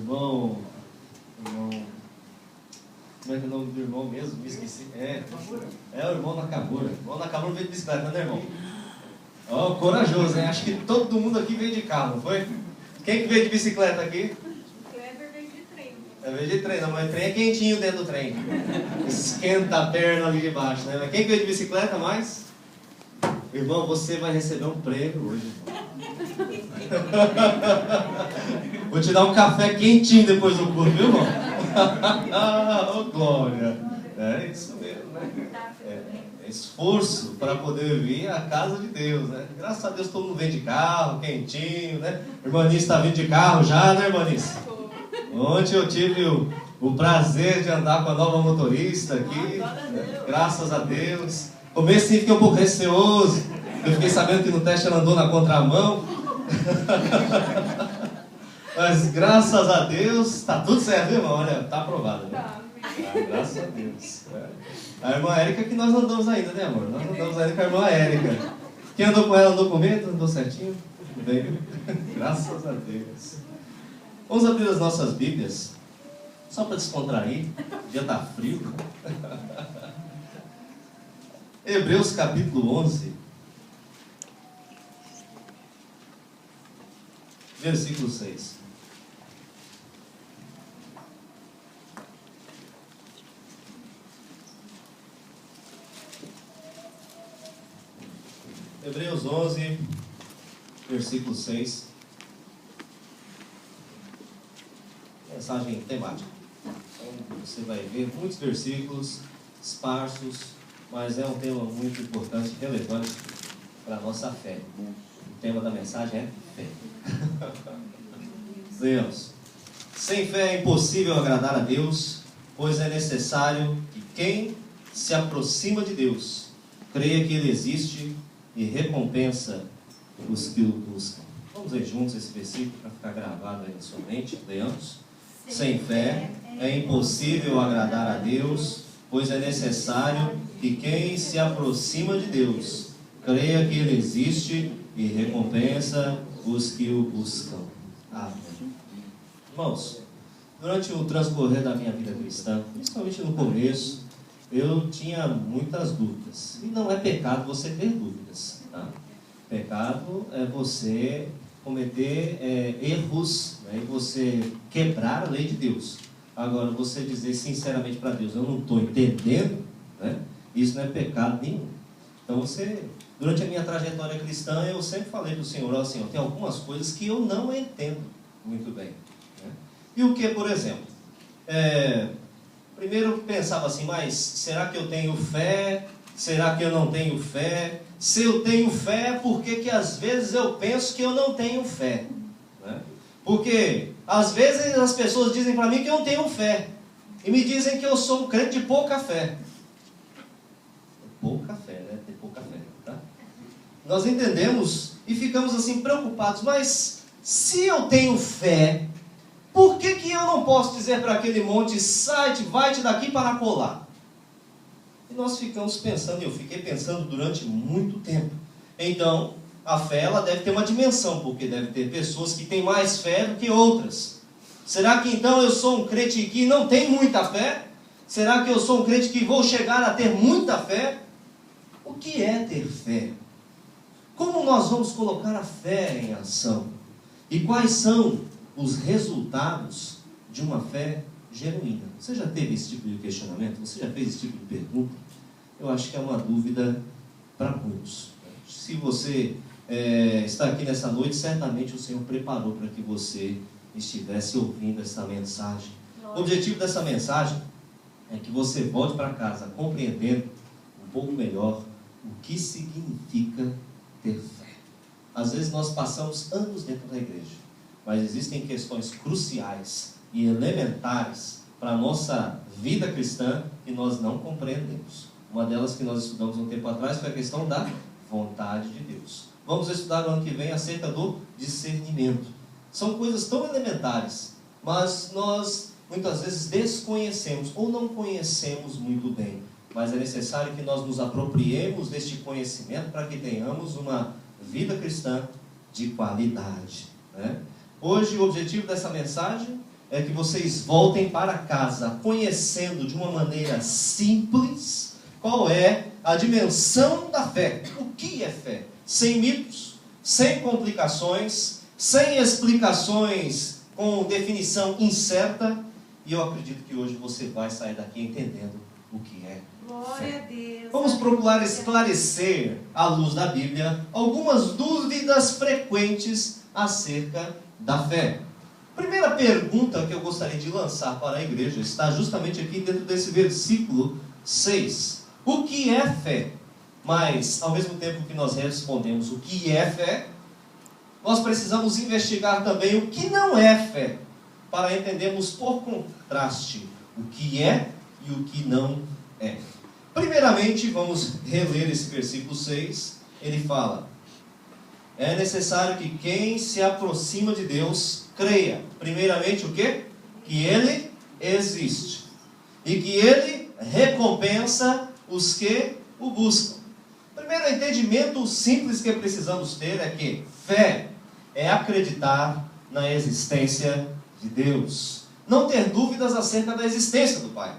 irmão... Como é que é o nome do irmão mesmo? Me esqueci. É o irmão Nakamura. O irmão Nakamura veio de bicicleta, né, irmão? Ó, corajoso, hein? Acho que todo mundo aqui veio de carro, não foi? Quem que veio de bicicleta aqui? O Kleber veio de trem. Veio de trem, não, mas o trem é quentinho dentro do trem. Esquenta a perna ali de baixo, né? Mas quem veio de bicicleta mais? Irmão, você vai receber um prêmio hoje. Vou te dar um café quentinho depois do culto, viu, irmão? Oh, glória! É isso mesmo, né? É esforço para poder vir à casa de Deus, né? Graças a Deus todo mundo vem de carro, quentinho, né? Irmanice está vindo de carro já, né, irmanice? Ontem eu tive o prazer de andar com a nova motorista aqui, né? Graças a Deus. No começo fiquei um pouco receoso, eu fiquei sabendo que no teste ela andou na contramão. Mas graças a Deus, está tudo certo, irmão? Olha, está aprovado, né? Graças a Deus. A irmã Érica que nós andamos ainda, né, amor? Nós andamos ainda com a irmã Érica. Quem andou com ela andou comigo? Andou certinho? Tudo bem? Graças a Deus. Vamos abrir as nossas Bíblias, só para descontrair. O dia está frio. Hebreus capítulo 11, versículo 6. Hebreus 11, versículo 6. Mensagem temática. Então, você vai ver muitos versículos esparsos, mas é um tema muito importante e relevante para a nossa fé. O tema da mensagem é fé. Leamos. Sem fé é impossível agradar a Deus, pois é necessário que quem se aproxima de Deus creia que Ele existe e recompensa os que o buscam. Vamos ler juntos esse versículo para ficar gravado aí na sua mente. Leamos. Sem fé é impossível agradar a Deus, pois é necessário que quem se aproxima de Deus creia que Ele existe e recompensa os que o buscam. Amém. Irmãos, durante o transcorrer da minha vida cristã, principalmente no começo, eu tinha muitas dúvidas. E não é pecado você ter dúvidas, tá? Pecado é você cometer erros, né, e você quebrar a lei de Deus. Agora, você dizer sinceramente para Deus, eu não estou entendendo, né, isso não é pecado nenhum. Então, durante a minha trajetória cristã, eu sempre falei para o Senhor, ó Senhor, tem algumas coisas que eu não entendo muito bem. Né? E o que, por exemplo? Primeiro eu pensava assim, mas será que eu tenho fé? Será que eu não tenho fé? Se eu tenho fé, por que às vezes eu penso que eu não tenho fé? Né? Porque às vezes as pessoas dizem para mim que eu não tenho fé. E me dizem que eu sou um crente de pouca fé. Pouca fé, né? Tem pouca fé, tá? Nós entendemos e ficamos assim preocupados. Mas se eu tenho fé, por que eu não posso dizer para aquele monte, sai-te, vai-te daqui para colar? E nós ficamos pensando, eu fiquei pensando durante muito tempo. Então, a fé ela deve ter uma dimensão, porque deve ter pessoas que têm mais fé do que outras. Será que então eu sou um crente que não tem muita fé? Será que eu sou um crente que vou chegar a ter muita fé? O que é ter fé? Como nós vamos colocar a fé em ação? E quais são os resultados de uma fé genuína? Você já teve esse tipo de questionamento? Você já fez esse tipo de pergunta? Eu acho que é uma dúvida para muitos. Se você está aqui nessa noite, certamente o Senhor preparou para que você estivesse ouvindo essa mensagem. O objetivo dessa mensagem é que você volte para casa compreendendo um pouco melhor o que significa ter fé. Às vezes nós passamos anos dentro da igreja, mas existem questões cruciais e elementares para a nossa vida cristã que nós não compreendemos. Uma delas que nós estudamos um tempo atrás foi a questão da vontade de Deus. Vamos estudar no ano que vem acerca do discernimento. São coisas tão elementares, mas nós muitas vezes desconhecemos ou não conhecemos muito bem. Mas é necessário que nós nos apropriemos deste conhecimento para que tenhamos uma vida cristã de qualidade, né? Hoje o objetivo dessa mensagem é que vocês voltem para casa conhecendo de uma maneira simples qual é a dimensão da fé. O que é fé? Sem mitos, sem complicações, sem explicações com definição incerta. E eu acredito que hoje você vai sair daqui entendendo o que é Glória a Deus. Vamos procurar esclarecer, à luz da Bíblia, algumas dúvidas frequentes acerca da fé. Primeira pergunta que eu gostaria de lançar para a igreja está justamente aqui dentro desse versículo 6. O que é fé? Mas, ao mesmo tempo que nós respondemos o que é fé, nós precisamos investigar também o que não é fé, para entendermos por contraste o que é e o que não é. Primeiramente, vamos reler esse versículo 6. Ele fala: é necessário que quem se aproxima de Deus creia, primeiramente o quê? Que Ele existe e que Ele recompensa os que o buscam. Primeiro entendimento simples que precisamos ter é que fé é acreditar na existência de Deus, não ter dúvidas acerca da existência do Pai.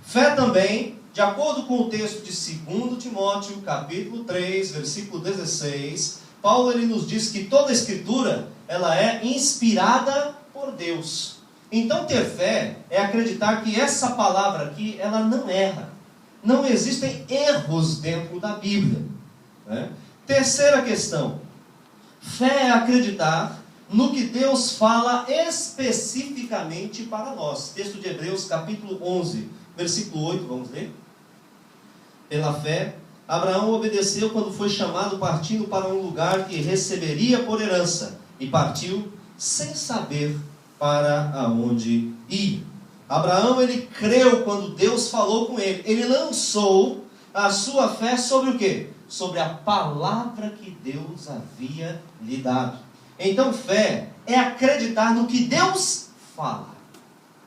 Fé também, de acordo com o texto de 2 Timóteo, capítulo 3, versículo 16, Paulo ele nos diz que toda a Escritura ela é inspirada por Deus. Então ter fé é acreditar que essa palavra aqui ela não erra. Não existem erros dentro da Bíblia, né? Terceira questão. Fé é acreditar no que Deus fala especificamente para nós. Texto de Hebreus, capítulo 11, versículo 8, vamos ler? Pela fé, Abraão obedeceu quando foi chamado partindo para um lugar que receberia por herança, e partiu sem saber para aonde ir. Abraão, ele creu quando Deus falou com ele. Ele lançou a sua fé sobre o quê? Sobre a palavra que Deus havia lhe dado. Então, fé é acreditar no que Deus fala.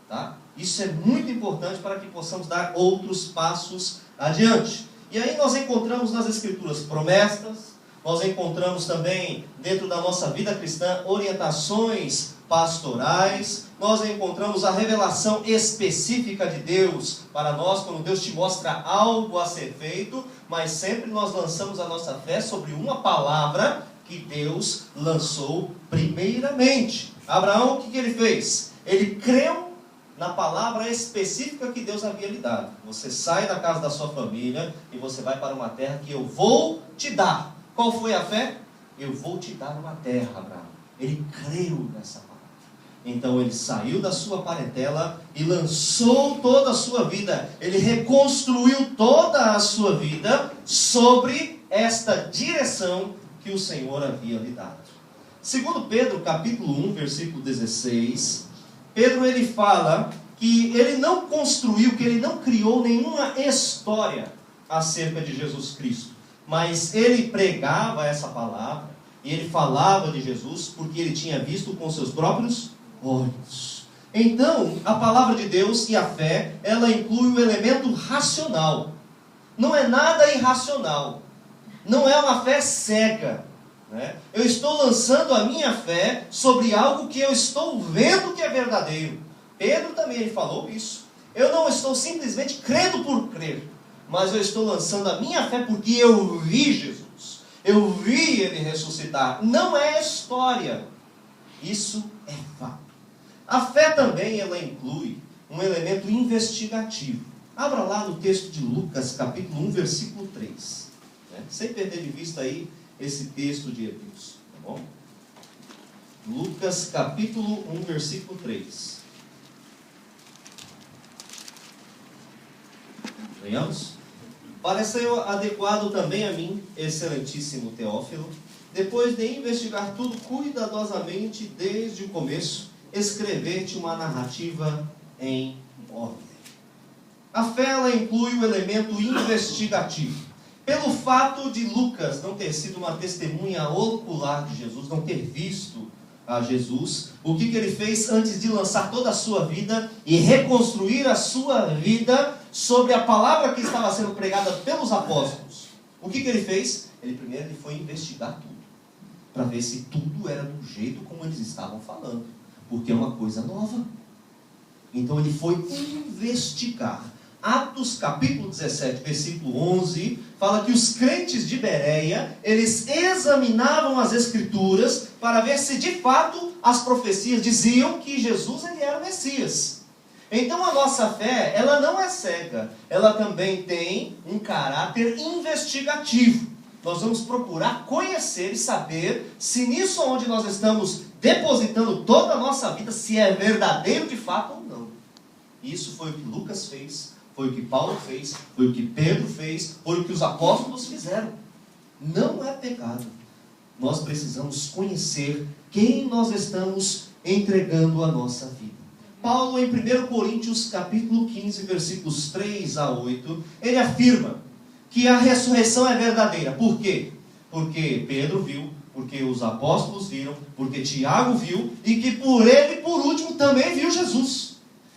Tá? Isso é muito importante para que possamos dar outros passos adiante. E aí nós encontramos nas Escrituras promessas, nós encontramos também dentro da nossa vida cristã orientações pastorais, nós encontramos a revelação específica de Deus para nós, quando Deus te mostra algo a ser feito, mas sempre nós lançamos a nossa fé sobre uma palavra que Deus lançou primeiramente. Abraão, o que ele fez? Ele creu na palavra específica que Deus havia lhe dado. Você sai da casa da sua família e você vai para uma terra que eu vou te dar. Qual foi a fé? Eu vou te dar uma terra, Abraão. Ele creu nessa palavra. Então ele saiu da sua parentela e lançou toda a sua vida. Ele reconstruiu toda a sua vida sobre esta direção que o Senhor havia lhe dado. Segundo Pedro, capítulo 1, versículo 16, Pedro ele fala que ele não construiu, que ele não criou nenhuma história acerca de Jesus Cristo, mas ele pregava essa palavra e ele falava de Jesus porque ele tinha visto com seus próprios olhos. Então, a palavra de Deus e a fé, ela inclui o elemento racional. Não é nada irracional. Não é uma fé cega, né? Eu estou lançando a minha fé sobre algo que eu estou vendo que é verdadeiro. Pedro também ele falou isso. Eu não estou simplesmente crendo por crer, mas eu estou lançando a minha fé porque eu vi Jesus. Eu vi Ele ressuscitar. Não é história. Isso é fato. A fé também ela inclui um elemento investigativo. Abra lá no texto de Lucas, capítulo 1, versículo 3. Sem perder de vista aí esse texto de Hebreus, tá bom? Lucas capítulo 1, versículo 3. Venhamos? Pareceu adequado também a mim, excelentíssimo Teófilo, depois de investigar tudo cuidadosamente desde o começo, escrever-te uma narrativa em ordem. A fé ela inclui o elemento investigativo. Pelo fato de Lucas não ter sido uma testemunha ocular de Jesus, não ter visto a Jesus, o que ele fez antes de lançar toda a sua vida e reconstruir a sua vida sobre a palavra que estava sendo pregada pelos apóstolos? O que ele fez? Ele foi investigar tudo, para ver se tudo era do jeito como eles estavam falando, porque é uma coisa nova. Então ele foi investigar. Atos capítulo 17, versículo 11, fala que os crentes de Bereia, eles examinavam as escrituras para ver se de fato as profecias diziam que Jesus ele era o Messias. Então a nossa fé, ela não é cega, ela também tem um caráter investigativo. Nós vamos procurar conhecer e saber se nisso onde nós estamos depositando toda a nossa vida, se é verdadeiro de fato ou não. Isso foi o que Lucas fez, foi o que Paulo fez, foi o que Pedro fez, foi o que os apóstolos fizeram. Não é pecado. Nós precisamos conhecer quem nós estamos entregando a nossa vida. Paulo, em 1 Coríntios capítulo 15, versículos 3 a 8, ele afirma que a ressurreição é verdadeira. Por quê? Porque Pedro viu, porque os apóstolos viram, porque Tiago viu, e que por ele, por último, também viu Jesus.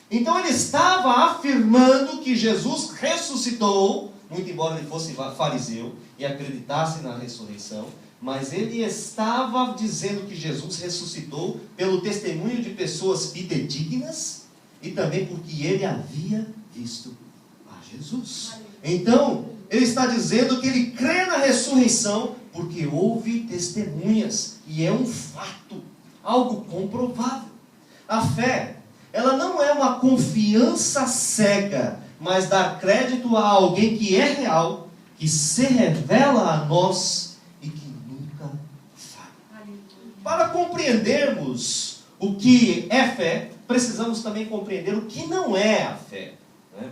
Então ele estava afirmando que Jesus ressuscitou, muito embora ele fosse fariseu e acreditasse na ressurreição, mas ele estava dizendo que Jesus ressuscitou pelo testemunho de pessoas fidedignas e também porque ele havia visto a Jesus. Então, ele está dizendo que ele crê na ressurreição porque houve testemunhas e é um fato, algo comprovável. A fé, ela não é uma confiança cega, mas dar crédito a alguém que é real, que se revela a nós e que nunca falha. Para compreendermos o que é fé, precisamos também compreender o que não é a fé.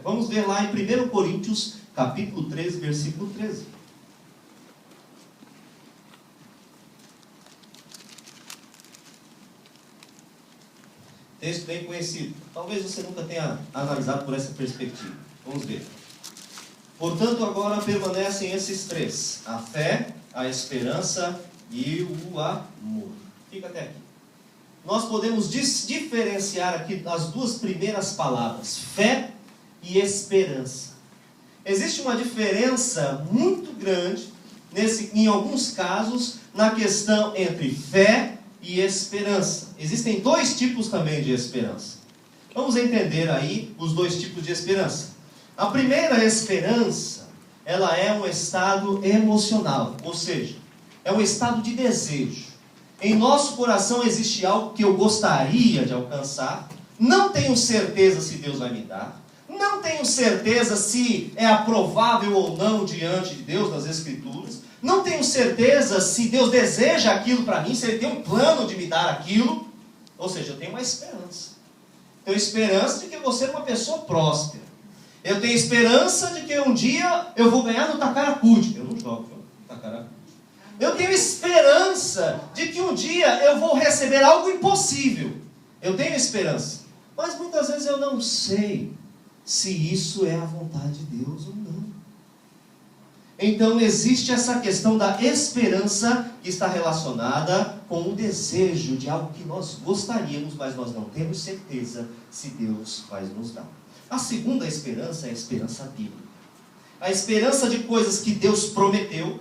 Vamos ver lá em 1 Coríntios, capítulo 13, versículo 13. Texto bem conhecido. Talvez você nunca tenha analisado por essa perspectiva. Vamos ver. Portanto, agora permanecem esses três: a fé, a esperança e o amor. Fica até aqui. Nós podemos diferenciar aqui as duas primeiras palavras, fé e esperança. Existe uma diferença muito grande, em alguns casos, na questão entre fé e esperança. Existem dois tipos também de esperança. Vamos entender aí os dois tipos de esperança. A primeira esperança, ela é um estado emocional, ou seja, é um estado de desejo. Em nosso coração existe algo que eu gostaria de alcançar, não tenho certeza se Deus vai me dar, não tenho certeza se é aprovável ou não diante de Deus nas Escrituras, não tenho certeza se Deus deseja aquilo para mim, se Ele tem um plano de me dar aquilo. Ou seja, eu tenho uma esperança. Tenho esperança de que eu vou ser uma pessoa próspera. Eu tenho esperança de que um dia eu vou ganhar no Takarakuji. Eu não jogo no Takarakuji. Eu tenho esperança de que um dia eu vou receber algo impossível. Eu tenho esperança. Mas muitas vezes eu não sei se isso é a vontade de Deus ou não. Então existe essa questão da esperança que está relacionada com o desejo de algo que nós gostaríamos, mas nós não temos certeza se Deus vai nos dar. A segunda esperança é a esperança bíblica. A esperança de coisas que Deus prometeu,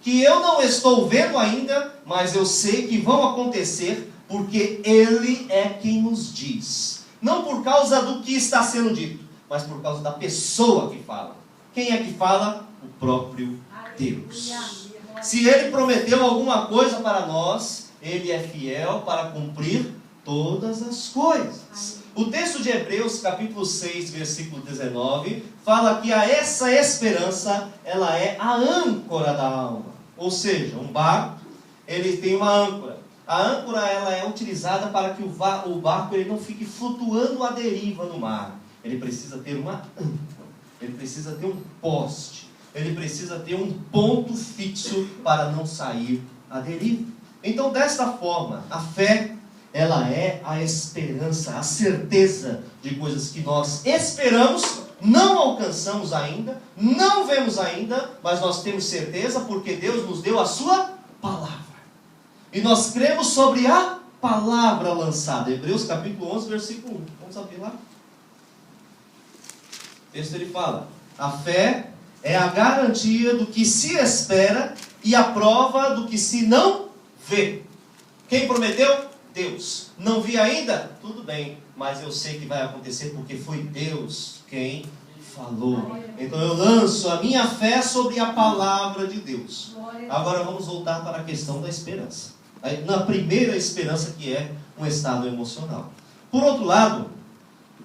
que eu não estou vendo ainda, mas eu sei que vão acontecer, porque Ele é quem nos diz. Não por causa do que está sendo dito, mas por causa da pessoa que fala. Quem é que fala? O próprio Deus. Se Ele prometeu alguma coisa para nós, Ele é fiel para cumprir todas as coisas. O texto de Hebreus, capítulo 6, versículo 19, fala que essa esperança, ela é a âncora da alma. Ou seja, um barco, ele tem uma âncora. A âncora, ela é utilizada para que o barco ele não fique flutuando à deriva no mar. Ele precisa ter uma âncora. Ele precisa ter um poste. Ele precisa ter um ponto fixo para não sair à deriva. Então, desta forma, a fé, ela é a esperança, a certeza de coisas que nós esperamos, não alcançamos ainda, não vemos ainda, mas nós temos certeza porque Deus nos deu a sua palavra. E nós cremos sobre a palavra lançada. Hebreus capítulo 11, versículo 1. Vamos abrir lá? O texto ele fala: a fé é a garantia do que se espera e a prova do que se não vê. Quem prometeu? Deus. Não vi ainda? Tudo bem. mas eu sei que vai acontecer porque foi Deus quem falou. Então eu lanço a minha fé sobre a palavra de Deus. Agora vamos voltar para a questão da esperança. Na primeira esperança, que é um estado emocional. Por outro lado,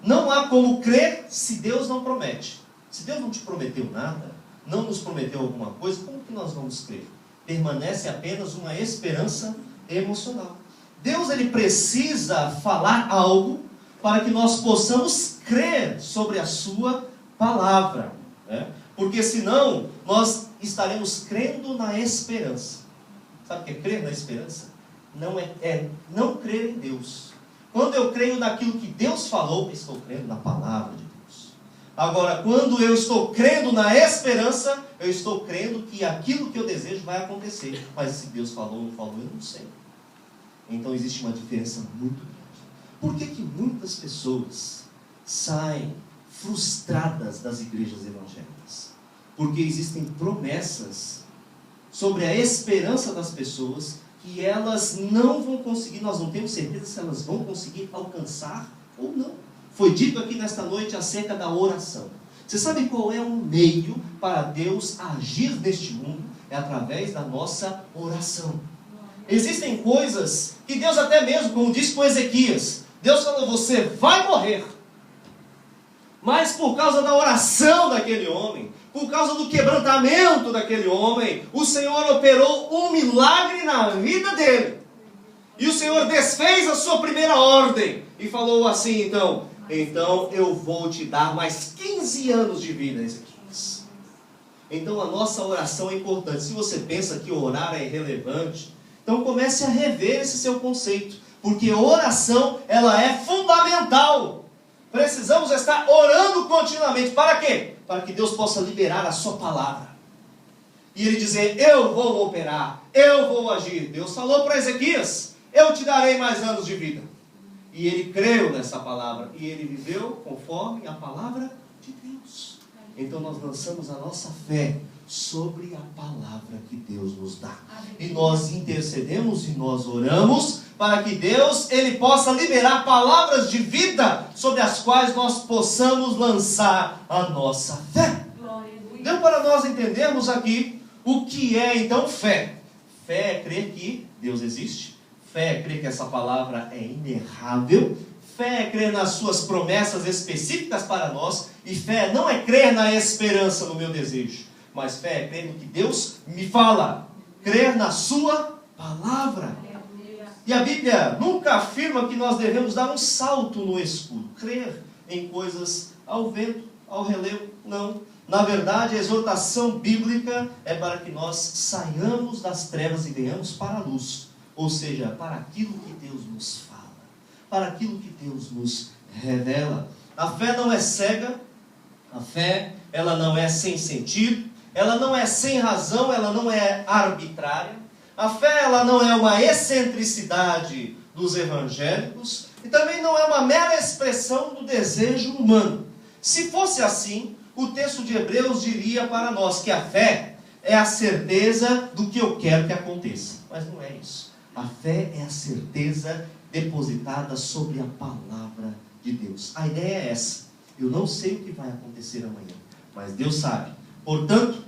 não há como crer se Deus não promete. Se Deus não te prometeu nada, não nos prometeu alguma coisa, como que nós vamos crer? Permanece apenas uma esperança emocional. Deus, ele precisa falar algo para que nós possamos crer sobre a sua palavra, né? Porque senão nós estaremos crendo na esperança. Sabe o que é crer na esperança? Não crer em Deus. Quando eu creio naquilo que Deus falou, estou crendo na palavra de Deus. Agora, quando eu estou crendo na esperança, eu estou crendo que aquilo que eu desejo vai acontecer. Mas se Deus falou ou não falou, eu não sei. Então existe uma diferença muito grande. Por que muitas pessoas saem frustradas das igrejas evangélicas? Porque existem promessas sobre a esperança das pessoas que elas não vão conseguir, nós não temos certeza se elas vão conseguir alcançar ou não. Foi dito aqui nesta noite acerca da oração. Você sabe qual é o meio para Deus agir neste mundo? É através da nossa oração. Existem coisas que Deus até mesmo, como disse com Ezequias, Deus falou, você vai morrer. Mas por causa da oração daquele homem, por causa do quebrantamento daquele homem, o Senhor operou um milagre na vida dele. E o Senhor desfez a sua primeira ordem e falou assim, então eu vou te dar mais 15 anos de vida, Ezequias. Então a nossa oração é importante. Se você pensa que orar é irrelevante, então comece a rever esse seu conceito, porque oração, ela é fundamental. Precisamos estar orando continuamente. Para quê? Para que Deus possa liberar a sua palavra. E ele dizer, eu vou operar, eu vou agir. Deus falou para Ezequias, eu te darei mais anos de vida. E ele creu nessa palavra. E ele viveu conforme a palavra de Deus. Então nós lançamos a nossa fé sobre a palavra que Deus nos dá. E nós intercedemos e nós oramos para que Deus, ele possa liberar palavras de vida sobre as quais nós possamos lançar a nossa fé. Deu para nós entendermos aqui o que é então fé. Fé é crer que Deus existe. Fé é crer que essa palavra é inerrável. Fé é crer nas suas promessas específicas para nós. E fé não é crer na esperança no meu desejo, mas fé é crer no que Deus me fala. Crer na sua palavra. E a Bíblia nunca afirma que nós devemos dar um salto no escuro. Crer em coisas ao vento, ao relevo, não. Na verdade, a exortação bíblica é para que nós saiamos das trevas e venhamos para a luz. Ou seja, para aquilo que Deus nos fala. Para aquilo que Deus nos revela. A fé não é cega. A fé, ela não é sem sentido. Ela não é sem razão, ela não é arbitrária. A fé, ela não é uma excentricidade dos evangélicos e também não é uma mera expressão do desejo humano. Se fosse assim, o texto de Hebreus diria para nós que a fé é a certeza do que eu quero que aconteça. Mas não é isso. A fé é a certeza depositada sobre a palavra de Deus. A ideia é essa. Eu não sei o que vai acontecer amanhã, mas Deus sabe. Portanto,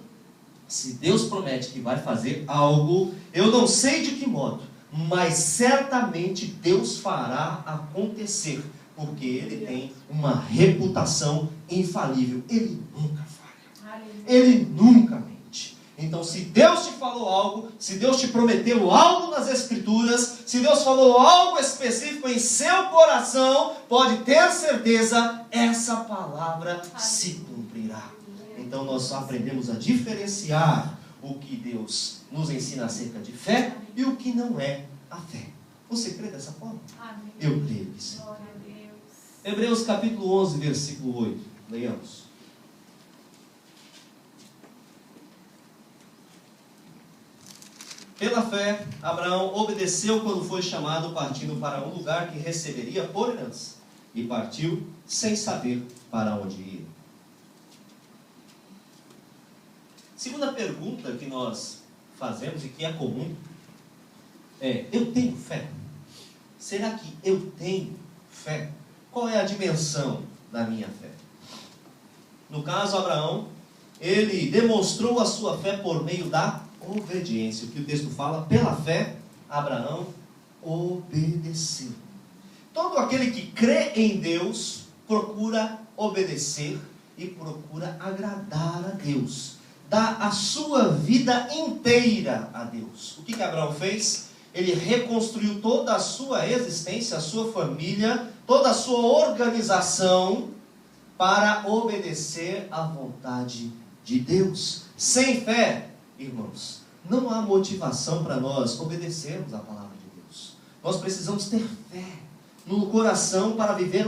se Deus promete que vai fazer algo, eu não sei de que modo, mas certamente Deus fará acontecer, porque Ele tem uma reputação infalível. Ele nunca falha. Ele nunca mente. Então, se Deus te falou algo, se Deus te prometeu algo nas Escrituras, se Deus falou algo específico em seu coração, pode ter certeza, essa palavra se cumprirá. Então nós aprendemos a diferenciar o que Deus nos ensina acerca de fé e o que não é a fé. Você crê dessa forma? Amém. Eu creio que sim. Glória a Deus. Hebreus capítulo 11, versículo 8. Leiamos. Pela fé, Abraão obedeceu quando foi chamado, partindo para um lugar que receberia por herança. E partiu sem saber para onde ia. Segunda pergunta que nós fazemos e que é comum é: eu tenho fé? Será que eu tenho fé? Qual é a dimensão da minha fé? No caso, Abraão, ele demonstrou a sua fé por meio da obediência. O que o texto fala, pela fé, Abraão obedeceu. Todo aquele que crê em Deus procura obedecer e procura agradar a Deus. Dá a sua vida inteira a Deus. O que Abraão fez? Ele reconstruiu toda a sua existência, a sua família, toda a sua organização para obedecer à vontade de Deus. Sem fé, irmãos, não há motivação para nós obedecermos à palavra de Deus. Nós precisamos ter fé no coração para viver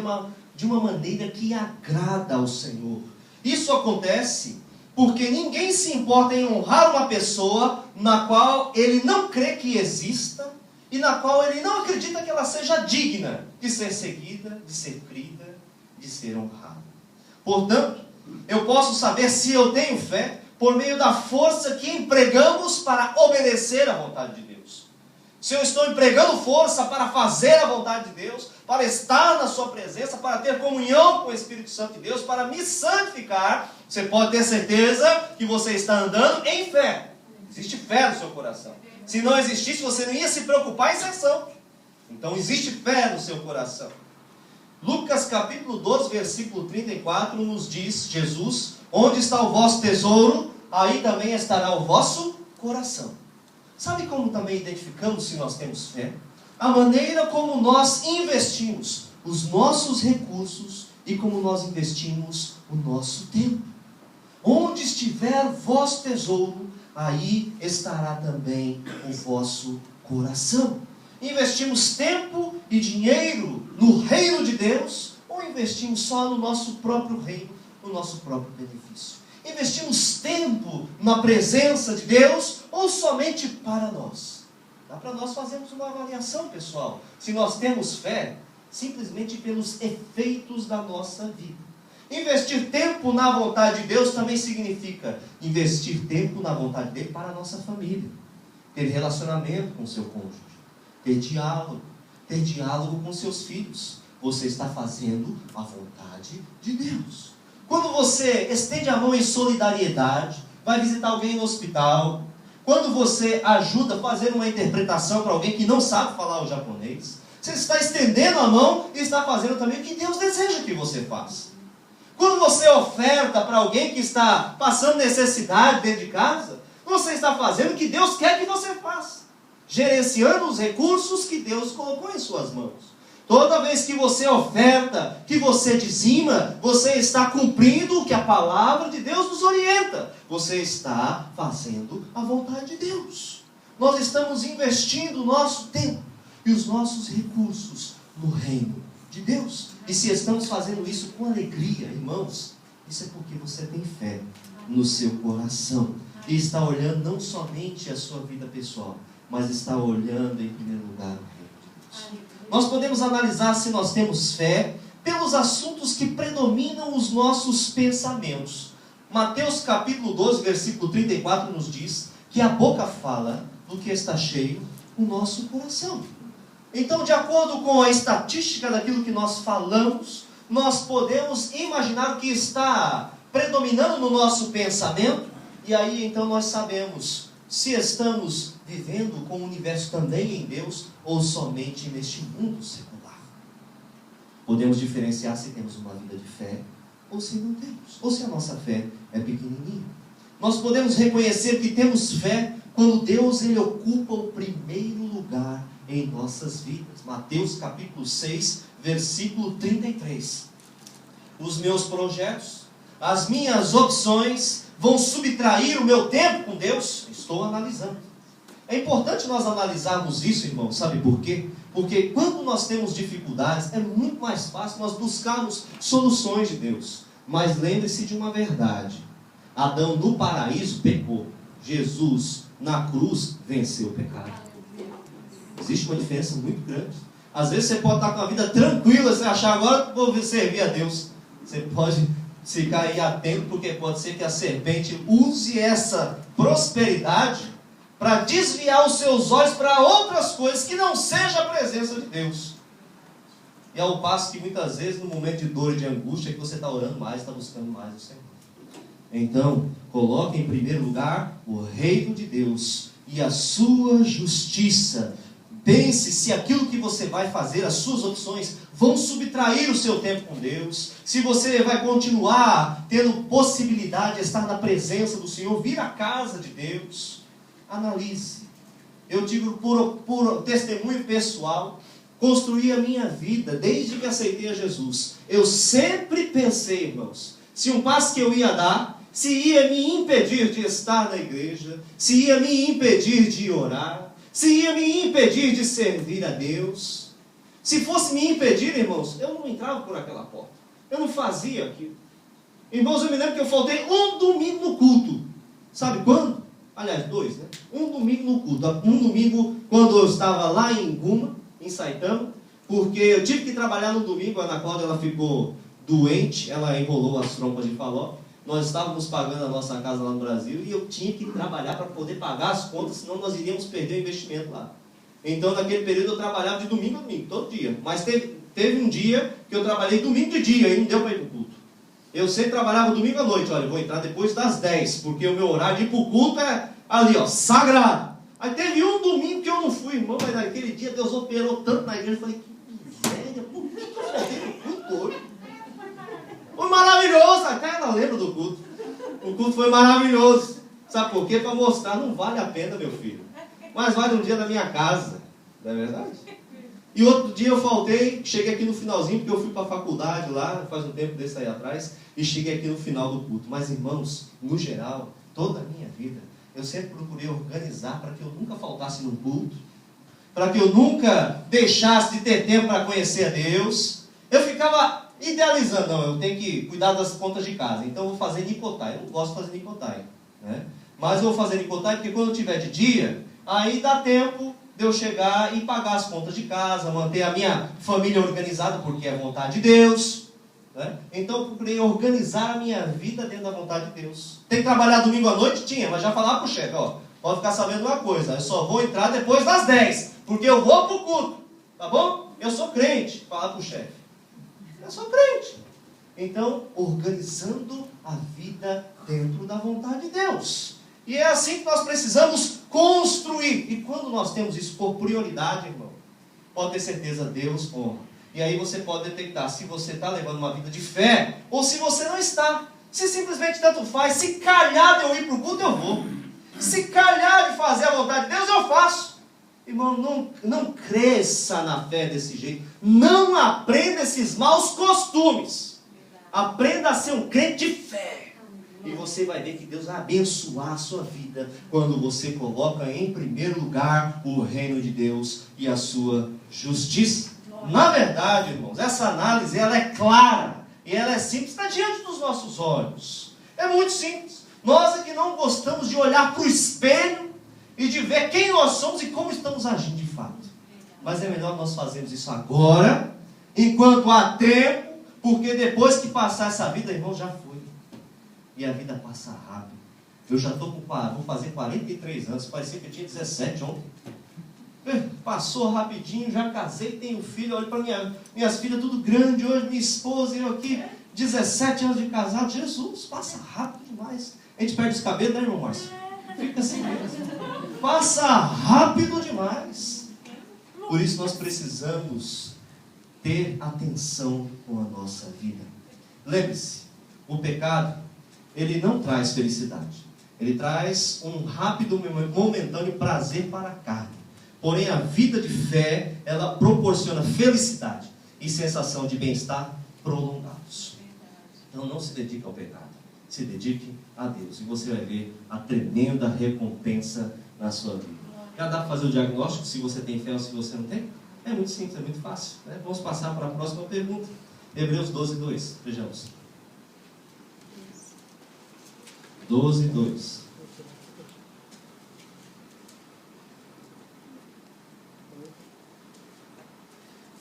de uma maneira que agrada ao Senhor. Isso acontece porque ninguém se importa em honrar uma pessoa na qual ele não crê que exista e na qual ele não acredita que ela seja digna de ser seguida, de ser crida, de ser honrada. Portanto, eu posso saber se eu tenho fé por meio da força que empregamos para obedecer à vontade de Deus. Se eu estou empregando força para fazer a vontade de Deus, para estar na sua presença, para ter comunhão com o Espírito Santo de Deus, para me santificar, você pode ter certeza que você está andando em fé. Existe fé no seu coração. Se não existisse, você não ia se preocupar em ser santo. Então existe fé no seu coração. Lucas capítulo 12, versículo 34 nos diz, Jesus, onde está o vosso tesouro, aí também estará o vosso coração. Sabe como também identificamos se nós temos fé? A maneira como nós investimos os nossos recursos e como nós investimos o nosso tempo. Onde estiver vosso tesouro, aí estará também o vosso coração. Investimos tempo e dinheiro no reino de Deus ou investimos só no nosso próprio reino, no nosso próprio benefício? Investimos tempo na presença de Deus ou somente para nós? Dá para nós fazermos uma avaliação, pessoal, se nós temos fé, simplesmente pelos efeitos da nossa vida. Investir tempo na vontade de Deus também significa investir tempo na vontade dele para a nossa família. Ter relacionamento com o seu cônjuge. Ter diálogo com seus filhos. Você está fazendo a vontade de Deus. Quando você estende a mão em solidariedade, vai visitar alguém no hospital, quando você ajuda a fazer uma interpretação para alguém que não sabe falar o japonês, você está estendendo a mão e está fazendo também o que Deus deseja que você faça. Quando você oferta para alguém que está passando necessidade dentro de casa, você está fazendo o que Deus quer que você faça, gerenciando os recursos que Deus colocou em suas mãos. Toda vez que você oferta, que você dizima, você está cumprindo o que a palavra de Deus nos orienta. Você está fazendo a vontade de Deus. Nós estamos investindo o nosso tempo e os nossos recursos no reino de Deus. E se estamos fazendo isso com alegria, irmãos, isso é porque você tem fé no seu coração. E está olhando não somente a sua vida pessoal, mas está olhando em primeiro lugar o reino de Deus. Nós podemos analisar se nós temos fé pelos assuntos que predominam os nossos pensamentos. Mateus capítulo 12, versículo 34 nos diz que a boca fala do que está cheio o nosso coração. Então, de acordo com a estatística daquilo que nós falamos, nós podemos imaginar o que está predominando no nosso pensamento, e aí então nós sabemos se estamos vivendo com o universo também em Deus ou somente neste mundo secular. Podemos diferenciar se temos uma vida de fé ou se não temos, ou se a nossa fé é pequenininha. Nós podemos reconhecer que temos fé quando Deus ele ocupa o primeiro lugar em nossas vidas. Mateus capítulo 6, versículo 33. Os meus projetos, as minhas opções vão subtrair o meu tempo com Deus? Estou analisando. É importante nós analisarmos isso, irmãos, sabe por quê? Porque quando nós temos dificuldades, é muito mais fácil nós buscarmos soluções de Deus. Mas lembre-se de uma verdade. Adão no paraíso pecou. Jesus na cruz venceu o pecado. Existe uma diferença muito grande. Às vezes você pode estar com a vida tranquila, você achar agora vou servir a Deus. Você pode ficar aí atento, porque pode ser que a serpente use essa prosperidade para desviar os seus olhos para outras coisas que não seja a presença de Deus. E ao passo que muitas vezes no momento de dor e de angústia é que você está orando mais, está buscando mais o Senhor. Então, coloque em primeiro lugar o reino de Deus e a sua justiça. Pense se aquilo que você vai fazer, as suas opções, vão subtrair o seu tempo com Deus. Se você vai continuar tendo possibilidade de estar na presença do Senhor, vir à casa de Deus. Analise. Eu digo por testemunho pessoal, construí a minha vida desde que aceitei a Jesus. Eu sempre pensei, irmãos, se um passo que eu ia dar, se ia me impedir de estar na igreja, se ia me impedir de orar, se ia me impedir de servir a Deus. Se fosse me impedir, irmãos, eu não entrava por aquela porta. Eu não fazia aquilo. Irmãos, eu me lembro que eu faltei um domingo no culto. Sabe quando? Aliás, 2, né? Um domingo no culto. Um domingo quando eu estava lá em Guma, em Saitama, porque eu tive que trabalhar no domingo. A Ana Cláudia, ela ficou doente, ela enrolou as trompas de Faló. Nós estávamos pagando a nossa casa lá no Brasil e eu tinha que trabalhar para poder pagar as contas, senão nós iríamos perder o investimento lá. Então, naquele período, eu trabalhava de domingo a domingo, todo dia. Mas teve um dia que eu trabalhei domingo de dia e não deu para ir para o culto. Eu sempre trabalhava domingo à noite. Olha, eu vou entrar depois das 10, porque o meu horário de ir para o culto é ali, ó, sagrado. Aí teve um domingo que eu não fui, irmão, mas naquele dia Deus operou tanto na igreja. Eu falei, que miséria, por que eu faltei no culto hoje? Foi maravilhoso, até ela lembra do culto. O culto foi maravilhoso. Sabe por quê? Para mostrar, não vale a pena, meu filho. Mas vale um dia na minha casa. Não é verdade? E outro dia eu faltei, cheguei aqui no finalzinho, porque eu fui para a faculdade lá, faz um tempo desse aí atrás, e cheguei aqui no final do culto. Mas, irmãos, no geral, toda a minha vida, eu sempre procurei organizar para que eu nunca faltasse no culto, para que eu nunca deixasse de ter tempo para conhecer a Deus. Eu ficava idealizando, não, eu tenho que cuidar das contas de casa, então eu vou fazer Nicotai. Eu não gosto de fazer Nicotai, né? Mas eu vou fazer Nicotai porque quando eu tiver de dia, aí dá tempo de eu chegar e pagar as contas de casa, manter a minha família organizada, porque é vontade de Deus, né? Então eu procurei organizar a minha vida dentro da vontade de Deus. Tem que trabalhar domingo à noite? Tinha, mas já falava para o chefe, ó, pode ficar sabendo uma coisa, eu só vou entrar depois das 10, porque eu vou para o culto, tá bom? Eu sou crente, falar para o chefe. Eu sou crente. Então, organizando a vida dentro da vontade de Deus. E é assim que nós precisamos construir. E quando nós temos isso por prioridade, irmão, pode ter certeza, Deus honra. E aí você pode detectar se você está levando uma vida de fé ou se você não está. Se simplesmente tanto faz, se calhar de eu ir para o culto, eu vou. Se calhar de fazer a vontade de Deus, eu faço. Irmão, não cresça na fé desse jeito. Não aprenda esses maus costumes. Aprenda a ser um crente de fé. E você vai ver que Deus vai abençoar a sua vida quando você coloca em primeiro lugar o reino de Deus e a sua justiça. Na verdade, irmãos, essa análise ela é clara e ela é simples, está diante dos nossos olhos. É muito simples. Nós é que não gostamos de olhar para o espelho e de ver quem nós somos e como estamos agindo de fato. Mas é melhor nós fazermos isso agora, enquanto há tempo, porque depois que passar essa vida, irmão, já foi. E a vida passa rápido. Eu já estou vou fazer 43 anos, parecia que eu tinha 17 ontem. Passou rapidinho, já casei, tenho filho, olho para minhas filhas tudo grande hoje, minha esposa, eu aqui, 17 anos de casado. Jesus, passa rápido demais. A gente perde os cabelos, né, irmão Márcio? Fica assim mesmo. Passa rápido demais. Por isso nós precisamos ter atenção com a nossa vida. Lembre-se, o pecado, ele não traz felicidade. Ele traz um rápido, momentâneo prazer para a carne. Porém, a vida de fé, ela proporciona felicidade e sensação de bem-estar prolongados. Então, não se dedique ao pecado. Se dedique a Deus. E você vai ver a tremenda recompensa na sua vida. Já dá para fazer o diagnóstico se você tem fé ou se você não tem? É muito simples, é muito fácil, né? Vamos passar para a próxima pergunta. Hebreus 12, 2. Vejamos. 12, 2.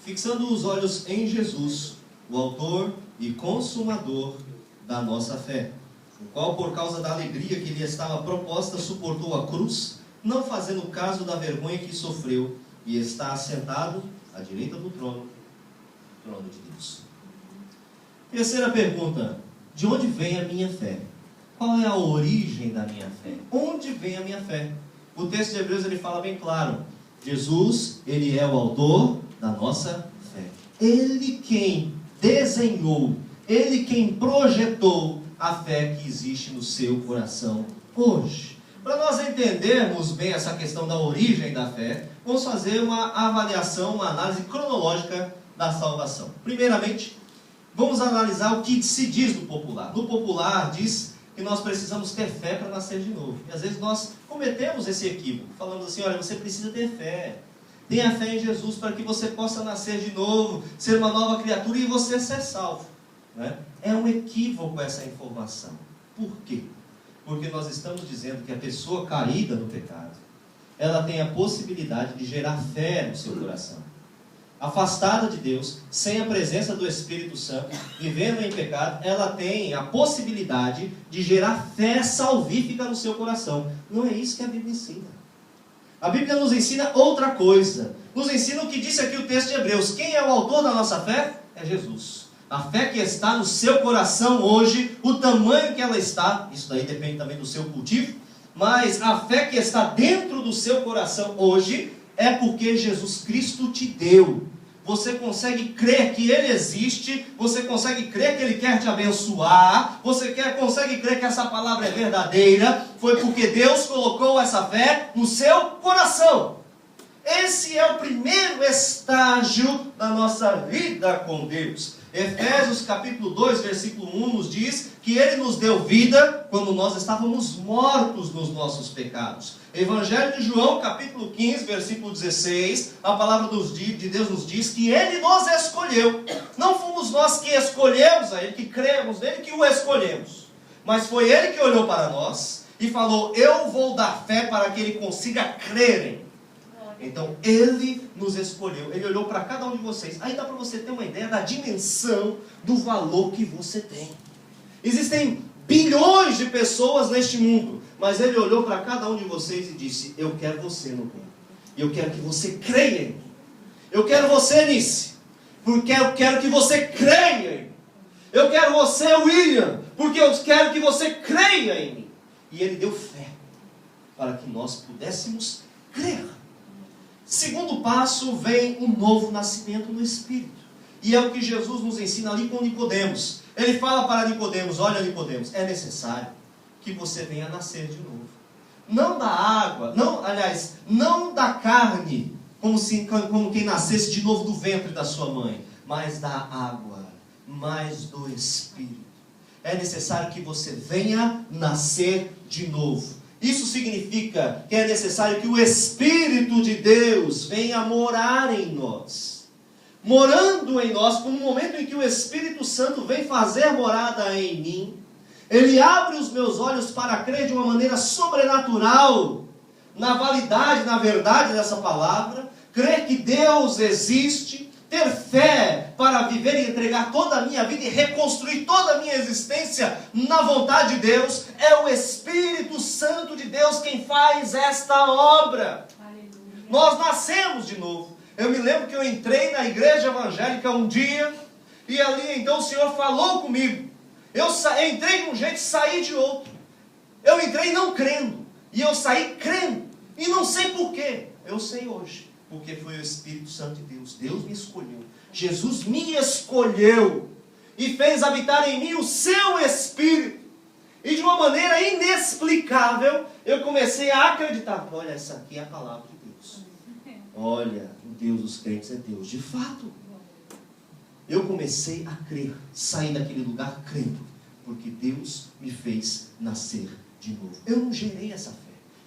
Fixando os olhos em Jesus, o autor e consumador da nossa fé, o qual, por causa da alegria que lhe estava proposta, suportou a cruz, não fazendo caso da vergonha que sofreu, e está assentado à direita do trono trono de Deus. Terceira pergunta: de onde vem a minha fé? Qual é a origem da minha fé? Onde vem a minha fé? O texto de Hebreus ele fala bem claro: Jesus, ele é o autor da nossa fé. Ele quem desenhou, ele quem projetou a fé que existe no seu coração hoje. Para nós entendermos bem essa questão da origem da fé, vamos fazer uma avaliação, uma análise cronológica da salvação. Primeiramente, vamos analisar o que se diz no popular. No popular diz que nós precisamos ter fé para nascer de novo. E às vezes nós cometemos esse equívoco. Falamos assim: olha, você precisa ter fé. Tenha fé em Jesus para que você possa nascer de novo, ser uma nova criatura e você ser salvo. Né? É um equívoco essa informação. Por quê? Porque nós estamos dizendo que a pessoa caída no pecado, ela tem a possibilidade de gerar fé no seu coração. Afastada de Deus, sem a presença do Espírito Santo, vivendo em pecado, ela tem a possibilidade de gerar fé salvífica no seu coração. Não é isso que a Bíblia ensina. A Bíblia nos ensina outra coisa. Nos ensina o que disse aqui o texto de Hebreus. Quem é o autor da nossa fé? É Jesus. A fé que está no seu coração hoje, o tamanho que ela está, isso daí depende também do seu cultivo, mas a fé que está dentro do seu coração hoje é porque Jesus Cristo te deu. Você consegue crer que Ele existe, você consegue crer que Ele quer te abençoar, você consegue crer que essa palavra é verdadeira, foi porque Deus colocou essa fé no seu coração. Esse é o primeiro estágio da nossa vida com Deus. Efésios capítulo 2, versículo 1 nos diz que Ele nos deu vida quando nós estávamos mortos nos nossos pecados. Evangelho de João capítulo 15, versículo 16, a palavra de Deus nos diz que Ele nos escolheu. Não fomos nós que escolhemos a Ele, que cremos nele, que o escolhemos. Mas foi Ele que olhou para nós e falou: eu vou dar fé para que Ele consiga crer em mim. Então, Ele nos escolheu. Ele olhou para cada um de vocês. Aí dá para você ter uma ideia da dimensão do valor que você tem. Existem bilhões de pessoas neste mundo, mas Ele olhou para cada um de vocês e disse: eu quero você no reino. Eu quero que você creia em mim. Eu quero você, Nice, porque eu quero que você creia em mim. Eu quero você, William, porque eu quero que você creia em mim. E Ele deu fé para que nós pudéssemos crer. Segundo passo, vem um novo nascimento no Espírito. E é o que Jesus nos ensina ali com Nicodemos. Ele fala para Nicodemos: olha, Nicodemos, é necessário que você venha nascer de novo. Não da água, não da carne, como quem nascesse de novo do ventre da sua mãe, mas da água, mas do Espírito. É necessário que você venha nascer de novo. Isso significa que é necessário que o Espírito de Deus venha morar em nós. Morando em nós, no momento em que o Espírito Santo vem fazer morada em mim, Ele abre os meus olhos para crer de uma maneira sobrenatural na validade, na verdade dessa palavra, crer que Deus existe, ter fé para viver e entregar toda a minha vida e reconstruir toda a minha existência na vontade de Deus. É o Espírito Santo de Deus quem faz esta obra. Aleluia. Nós nascemos de novo. Eu me lembro que eu entrei na igreja evangélica um dia e ali então o Senhor falou comigo. Eu entrei de um jeito e saí de outro. Eu entrei não crendo e eu saí crendo. E não sei porquê. Eu sei hoje. Porque foi o Espírito Santo de Deus. Deus me escolheu. Jesus me escolheu. E fez habitar em mim o seu Espírito. E de uma maneira inexplicável, eu comecei a acreditar. Olha, essa aqui é a palavra de Deus. Olha, o Deus dos crentes é Deus de fato. Eu comecei a crer. Saí daquele lugar crendo. Porque Deus me fez nascer de novo. Eu não gerei essa fé.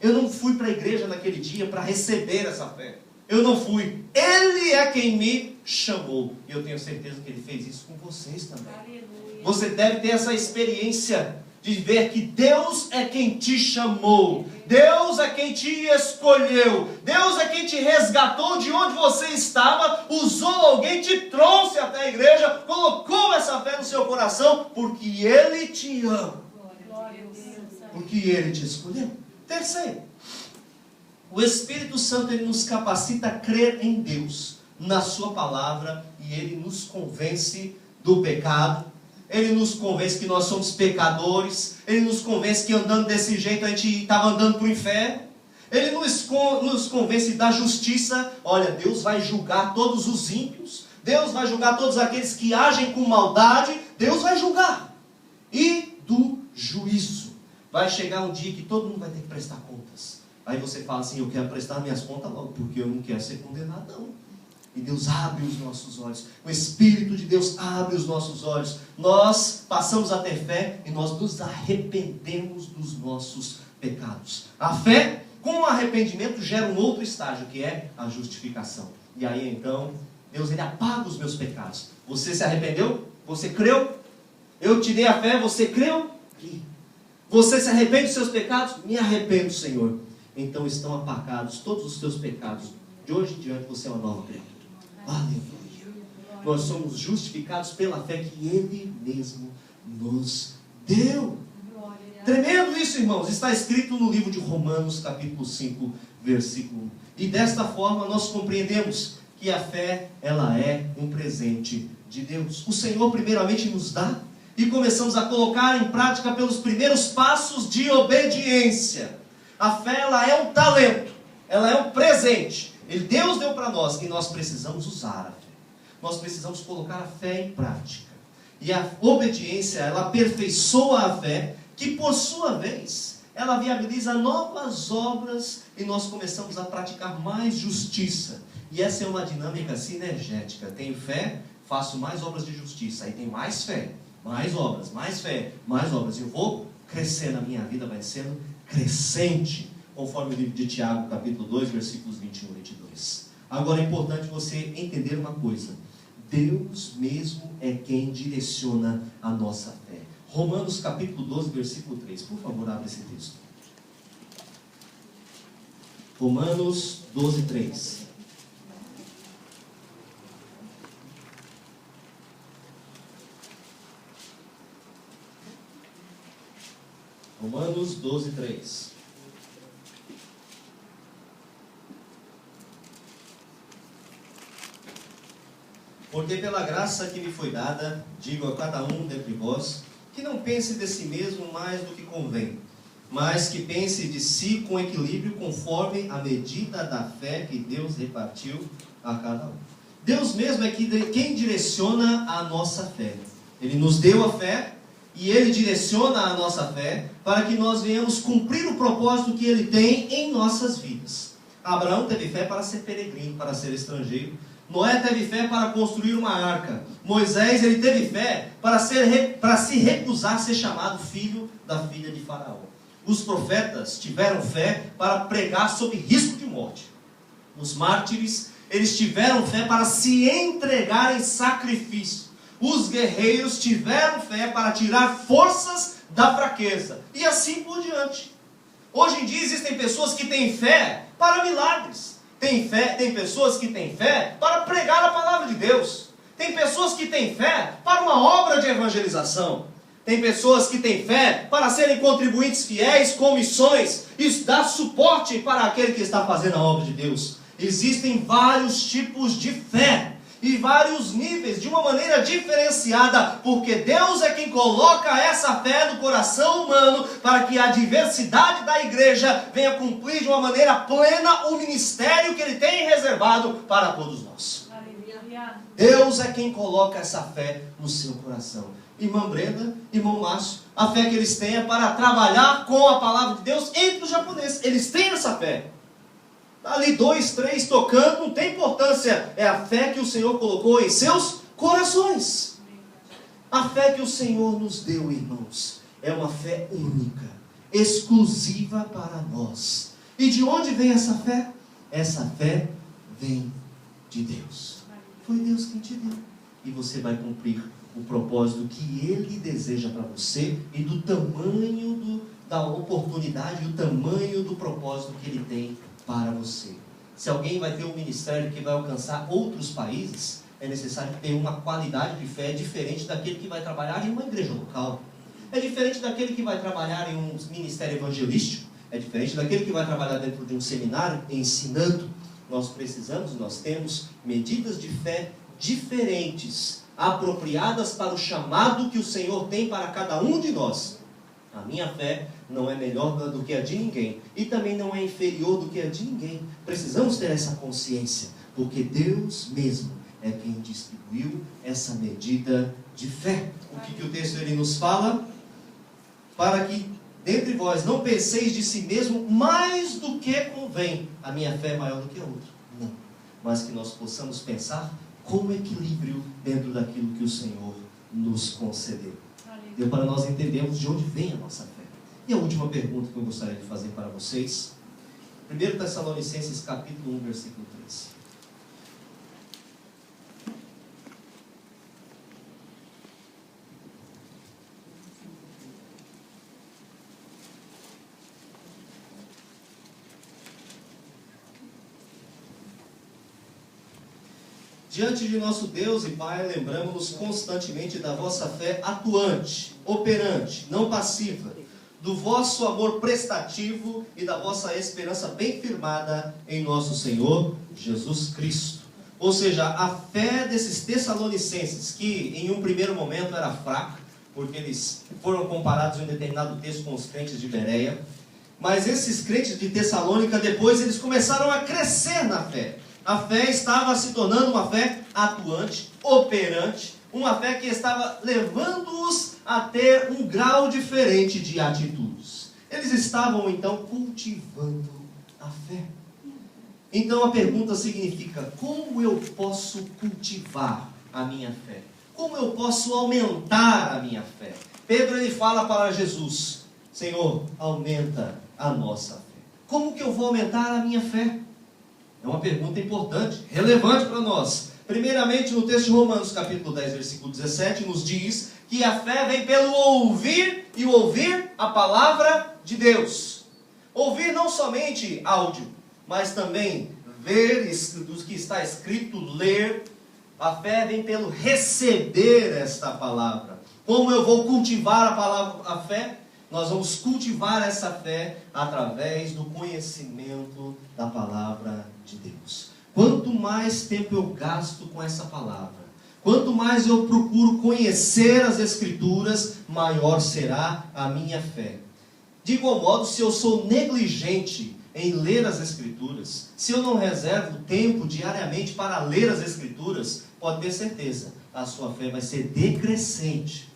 Eu não fui para a igreja naquele dia para receber essa fé. Eu não fui. Ele é quem me chamou. E eu tenho certeza que Ele fez isso com vocês também. Aleluia. Você deve ter essa experiência de ver que Deus é quem te chamou. Deus é quem te escolheu. Deus é quem te resgatou de onde você estava. Usou alguém, te trouxe até a igreja. Colocou essa fé no seu coração. Porque Ele te ama. Porque Ele te escolheu. Terceiro. O Espírito Santo ele nos capacita a crer em Deus, na sua palavra e Ele nos convence do pecado. Ele nos convence que nós somos pecadores. Ele nos convence que andando desse jeito a gente estava andando para o inferno. Ele nos convence da justiça. Olha, Deus vai julgar todos os ímpios. Deus vai julgar todos aqueles que agem com maldade. Deus vai julgar. E do juízo. Vai chegar um dia que todo mundo vai ter que prestar contas. Aí você fala assim, eu quero prestar minhas contas logo, porque eu não quero ser condenado não. E Deus abre os nossos olhos. O Espírito de Deus abre os nossos olhos. Nós passamos a ter fé e nós nos arrependemos dos nossos pecados. A fé, com o arrependimento, gera um outro estágio, que é a justificação. E aí então, Deus ele apaga os meus pecados. Você se arrependeu? Você creu? Eu te dei a fé, você creu? Você se arrepende dos seus pecados? Me arrependo, Senhor. Então estão apagados todos os seus pecados. De hoje em diante você é uma nova criatura. Aleluia. Nós somos justificados pela fé que Ele mesmo nos deu. Tremendo isso, irmãos. Está escrito no livro de Romanos, capítulo 5, versículo 1. E desta forma nós compreendemos que a fé, ela é um presente de Deus. O Senhor primeiramente nos dá e começamos a colocar em prática pelos primeiros passos de obediência. A fé, ela é um talento, ela é um presente. Deus deu para nós e nós precisamos usar a fé. Nós precisamos colocar a fé em prática. E a obediência, ela aperfeiçoa a fé, que por sua vez, ela viabiliza novas obras e nós começamos a praticar mais justiça. E essa é uma dinâmica sinergética. Tenho fé, faço mais obras de justiça. Aí tem mais fé, mais obras, mais fé, mais obras. Eu vou crescer na minha vida, vai sendo crescente, conforme o livro de Tiago, capítulo 2, versículos 21 e 22. Agora é importante você entender uma coisa. Deus mesmo é quem direciona a nossa fé. Romanos, capítulo 12, versículo 3. Por favor, abra esse texto. Romanos 12, 3. Romanos 12, 3. Porque pela graça que me foi dada, digo a cada um dentre vós, que não pense de si mesmo mais do que convém, mas que pense de si com equilíbrio, conforme a medida da fé que Deus repartiu a cada um. Deus mesmo é quem direciona a nossa fé. Ele nos deu a fé, e Ele direciona a nossa fé, para que nós venhamos cumprir o propósito que Ele tem em nossas vidas. Abraão teve fé para ser peregrino, para ser estrangeiro. Noé teve fé para construir uma arca. Moisés, ele teve fé para se recusar a ser chamado filho da filha de Faraó. Os profetas tiveram fé para pregar sob risco de morte. Os mártires, eles tiveram fé para se entregar em sacrifício. Os guerreiros tiveram fé para tirar forças da fraqueza. E assim por diante. Hoje em dia existem pessoas que têm fé para milagres. Tem pessoas que têm fé para pregar a palavra de Deus. Tem pessoas que têm fé para uma obra de evangelização. Tem pessoas que têm fé para serem contribuintes fiéis com missões e dar suporte para aquele que está fazendo a obra de Deus. Existem vários tipos de fé e vários níveis, de uma maneira diferenciada, porque Deus é quem coloca essa fé no coração humano, para que a diversidade da igreja venha cumprir de uma maneira plena o ministério que Ele tem reservado para todos nós. Deus é quem coloca essa fé no seu coração. Irmã Brenda, irmão Márcio, a fé que eles têm é para trabalhar com a palavra de Deus entre os japoneses. Eles têm essa fé. Ali 2, 3 tocando, não tem importância. É a fé que o Senhor colocou em seus corações. A fé que o Senhor nos deu, irmãos, é uma fé única, exclusiva para nós. E de onde vem essa fé? Essa fé vem de Deus. Foi Deus quem te deu. E você vai cumprir o propósito que Ele deseja para você e do tamanho da oportunidade, o tamanho do propósito que Ele tem para você. Se alguém vai ter um ministério que vai alcançar outros países, é necessário ter uma qualidade de fé diferente daquele que vai trabalhar em uma igreja local. É diferente daquele que vai trabalhar em um ministério evangelístico. É diferente daquele que vai trabalhar dentro de um seminário ensinando. nós temos medidas de fé diferentes, apropriadas para o chamado que o Senhor tem para cada um de nós. A minha fé não é melhor do que a de ninguém, e também não é inferior do que a de ninguém. Precisamos ter essa consciência, porque Deus mesmo é quem distribuiu essa medida de fé. O que o texto ele nos fala? Para que dentre vós não penseis de si mesmo mais do que convém. A minha fé é maior do que a outra. Não. Mas que nós possamos pensar com equilíbrio dentro daquilo que o Senhor nos concedeu. Deu para nós entendermos de onde vem a nossa fé. E a última pergunta que eu gostaria de fazer para vocês. 1 Tessalonicenses capítulo 1, versículo 13. Diante de nosso Deus e Pai, lembramos-nos constantemente da vossa fé atuante, operante, não passiva, do vosso amor prestativo e da vossa esperança bem firmada em nosso Senhor Jesus Cristo. Ou seja, a fé desses tessalonicenses, que em um primeiro momento era fraca, porque eles foram comparados em um determinado texto com os crentes de Bereia, mas esses crentes de Tessalônica, depois eles começaram a crescer na fé. A fé estava se tornando uma fé atuante, operante, uma fé que estava levando-os a ter um grau diferente de atitudes. Eles estavam então cultivando a fé. Então a pergunta significa: como eu posso cultivar a minha fé? Como eu posso aumentar a minha fé? Pedro ele fala para Jesus: Senhor, aumenta a nossa fé. Como que eu vou aumentar a minha fé? É uma pergunta importante, relevante para nós. Primeiramente, no texto de Romanos, capítulo 10, versículo 17, nos diz que a fé vem pelo ouvir, e ouvir a palavra de Deus. Ouvir não somente áudio, mas também ver do que está escrito, ler. A fé vem pelo receber esta palavra. Como eu vou cultivar a fé? Nós vamos cultivar essa fé através do conhecimento da palavra de Deus. Quanto mais tempo eu gasto com essa palavra, quanto mais eu procuro conhecer as Escrituras, maior será a minha fé. De igual modo, se eu sou negligente em ler as Escrituras, se eu não reservo tempo diariamente para ler as Escrituras, pode ter certeza, a sua fé vai ser decrescente.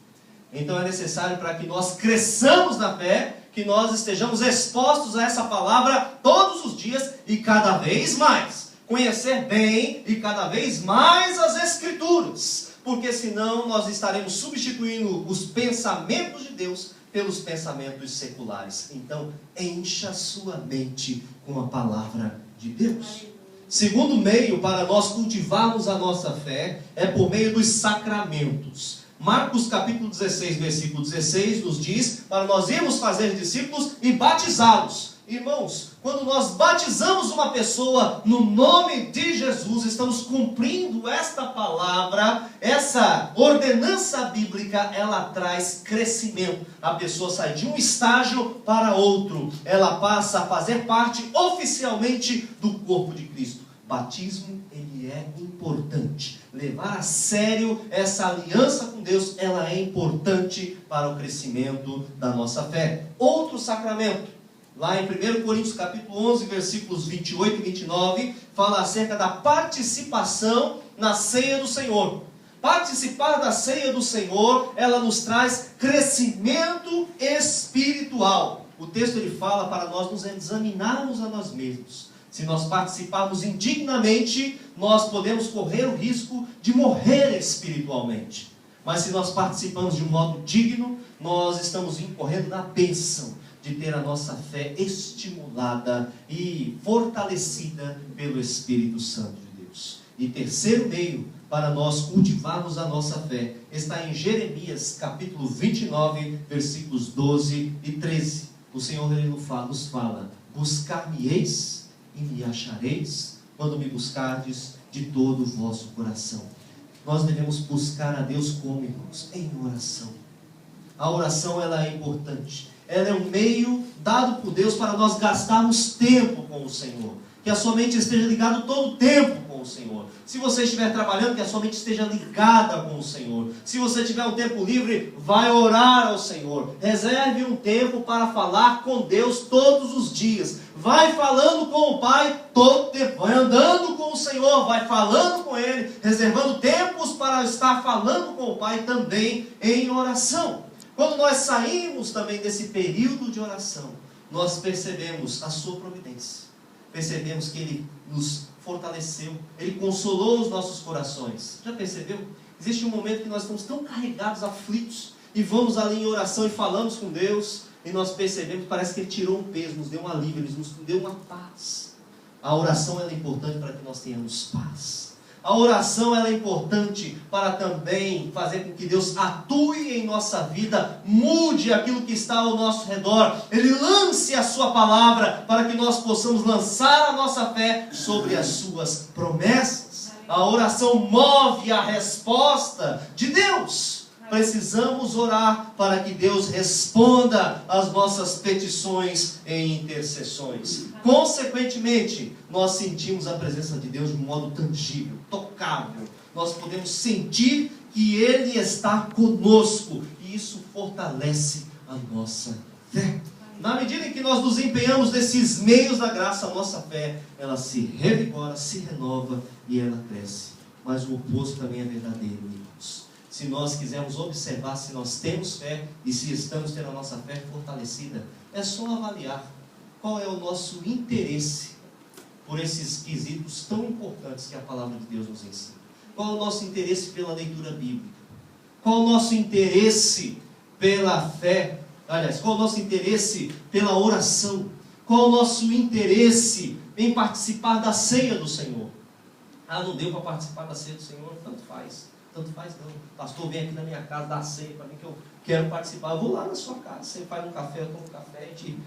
Então é necessário, para que nós cresçamos na fé, que nós estejamos expostos a essa palavra todos os dias e cada vez mais. Conhecer bem e cada vez mais as Escrituras. Porque senão nós estaremos substituindo os pensamentos de Deus pelos pensamentos seculares. Então encha sua mente com a palavra de Deus. Segundo meio para nós cultivarmos a nossa fé é por meio dos sacramentos. Marcos capítulo 16, versículo 16 nos diz para nós irmos fazer discípulos e batizá-los. Irmãos, quando nós batizamos uma pessoa no nome de Jesus, estamos cumprindo esta palavra, essa ordenança bíblica, ela traz crescimento. A pessoa sai de um estágio para outro, ela passa a fazer parte oficialmente do corpo de Cristo. Batismo, ele é importante. Levar a sério essa aliança com Deus, ela é importante para o crescimento da nossa fé. Outro sacramento, lá em 1 Coríntios capítulo 11, versículos 28 e 29, fala acerca da participação na ceia do Senhor. Participar da ceia do Senhor, ela nos traz crescimento espiritual. O texto ele fala para nós nos examinarmos a nós mesmos. Se nós participarmos indignamente, nós podemos correr o risco de morrer espiritualmente. Mas se nós participamos de um modo digno, nós estamos incorrendo na bênção de ter a nossa fé estimulada e fortalecida pelo Espírito Santo de Deus. E terceiro meio para nós cultivarmos a nossa fé está em Jeremias capítulo 29, versículos 12 e 13. O Senhor ele nos fala: buscar-me-eis e me achareis, quando me buscardes de todo o vosso coração. Nós devemos buscar a Deus como, irmãos? Em oração. A oração ela é importante. Ela é um meio dado por Deus para nós gastarmos tempo com o Senhor. que a sua mente esteja ligada todo o tempo com o Senhor. Se você estiver trabalhando, que a sua mente esteja ligada com o Senhor. Se você tiver um tempo livre, vai orar ao Senhor. Reserve um tempo para falar com Deus todos os dias. Vai falando com o Pai todo o tempo. Vai andando com o Senhor, vai falando com Ele, reservando tempos para estar falando com o Pai também em oração. Quando nós saímos também desse período de oração, nós percebemos a sua providência. Percebemos que Ele nos fortaleceu, Ele consolou os nossos corações. Já percebeu? Existe um momento que nós estamos tão carregados, aflitos, e vamos ali em oração e falamos com Deus, e nós percebemos que parece que Ele tirou um peso, nos deu um alívio, Ele nos deu uma paz. A oração ela é importante para que nós tenhamos paz. A oração ela é importante para também fazer com que Deus atue em nossa vida, mude aquilo que está ao nosso redor. Ele lance a sua palavra para que nós possamos lançar a nossa fé sobre as suas promessas. A oração move a resposta de Deus. Precisamos orar para que Deus responda às nossas petições e intercessões. Consequentemente, nós sentimos a presença de Deus de um modo tangível, tocável. Nós podemos sentir que Ele está conosco e isso fortalece a nossa fé. Na medida em que nós nos empenhamos nesses meios da graça, a nossa fé, ela se revigora, se renova e ela cresce. Mas o oposto também é verdadeiro, irmãos. Se nós quisermos observar se nós temos fé e se estamos tendo a nossa fé fortalecida, é só avaliar qual é o nosso interesse por esses quesitos tão importantes que a palavra de Deus nos ensina. Qual é o nosso interesse pela leitura bíblica? Qual é o nosso interesse pela fé? Aliás, qual é o nosso interesse pela oração? Qual é o nosso interesse em participar da ceia do Senhor? Ah, não deu para participar da ceia do Senhor? Tanto faz. Tanto faz não. Pastor, vem aqui na minha casa dar ceia para mim que eu quero participar. Eu vou lá na sua casa, você faz um café, eu tomo um café, a gente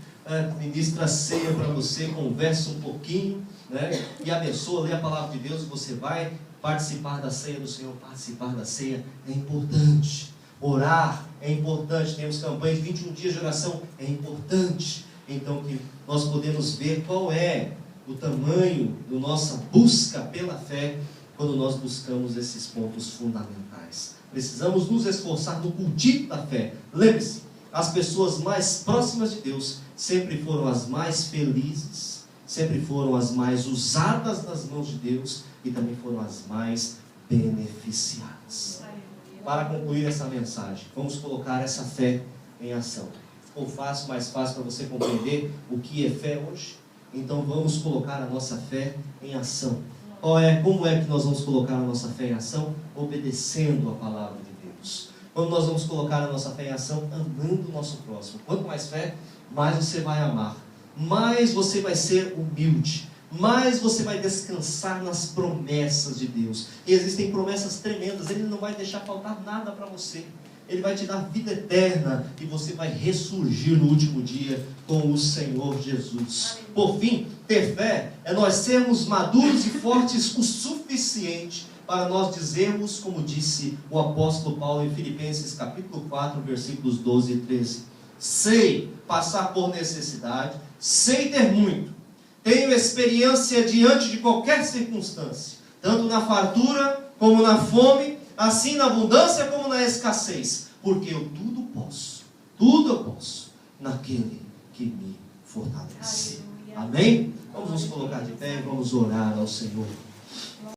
ministra a ceia para você, conversa um pouquinho, né? E abençoa, lê a palavra de Deus e você vai participar da ceia do Senhor. Participar da ceia é importante. Orar é importante. Temos campanha de 21 dias de oração, é importante. Então que nós podemos ver qual é o tamanho da nossa busca pela fé quando nós buscamos esses pontos fundamentais. Precisamos nos esforçar no cultivo da fé. Lembre-se, as pessoas mais próximas de Deus sempre foram as mais felizes, sempre foram as mais usadas nas mãos de Deus e também foram as mais beneficiadas. Para concluir essa mensagem, vamos colocar essa fé em ação. Ficou fácil, mais fácil para você compreender o que é fé hoje? Então vamos colocar a nossa fé em ação. Como é que nós vamos colocar a nossa fé em ação? Obedecendo a palavra de Deus. Quando nós vamos colocar a nossa fé em ação? Amando o nosso próximo. Quanto mais fé, mais você vai amar. Mais você vai ser humilde. Mais você vai descansar nas promessas de Deus. E existem promessas tremendas. Ele não vai deixar faltar nada para você. Ele vai te dar vida eterna e você vai ressurgir no último dia com o Senhor Jesus. Por fim, ter fé é nós sermos maduros e fortes o suficiente para nós dizermos, como disse o apóstolo Paulo em Filipenses capítulo 4, versículos 12 e 13. Sei passar por necessidade, sei ter muito, tenho experiência diante de qualquer circunstância, tanto na fartura como na fome, assim na abundância como na escassez, porque eu tudo eu posso, naquele que me fortalece. Amém? Vamos nos colocar de pé e vamos orar ao Senhor.